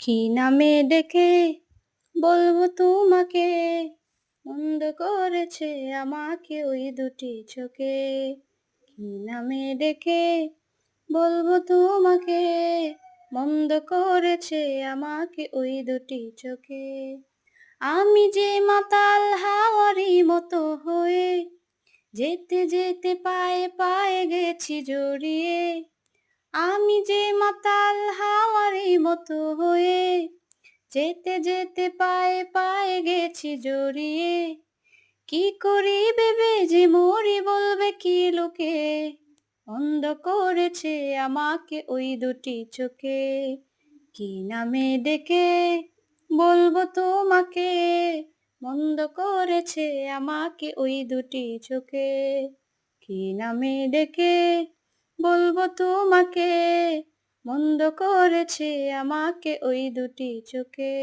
কি নামে ডেকে বলবো তোমাকে, মন্দ করেছে আমাকে ওই দুটি চোখে। কি নামে ডেকে বলবো তোমাকে, মন্দ করেছে আমাকে ওই দুটি চোখে। আমি যে মাতাল হাওয়ারি মতো হয়ে, যেতে যেতে পায়ে পায়ে গেছি জড়িয়ে। আমি যে মাতাল হাওয়ারি মতো হয়ে, যেতে যেতে পায়ে পায়ে গেছি জড়িয়ে। কি করি ভেবে যে মরি, বলবে কি লোকে, অন্ধ করেছে আমাকে ওই দুটি চোখে। কি নামে ডেকে বলবো তোমাকে, মন্দ করেছে আমাকে ওই দুটি চোখে। কি নামে ডেকে বলবো তোমাকে, মন্দ করেছে আমাকে ওই দুটি চোখে।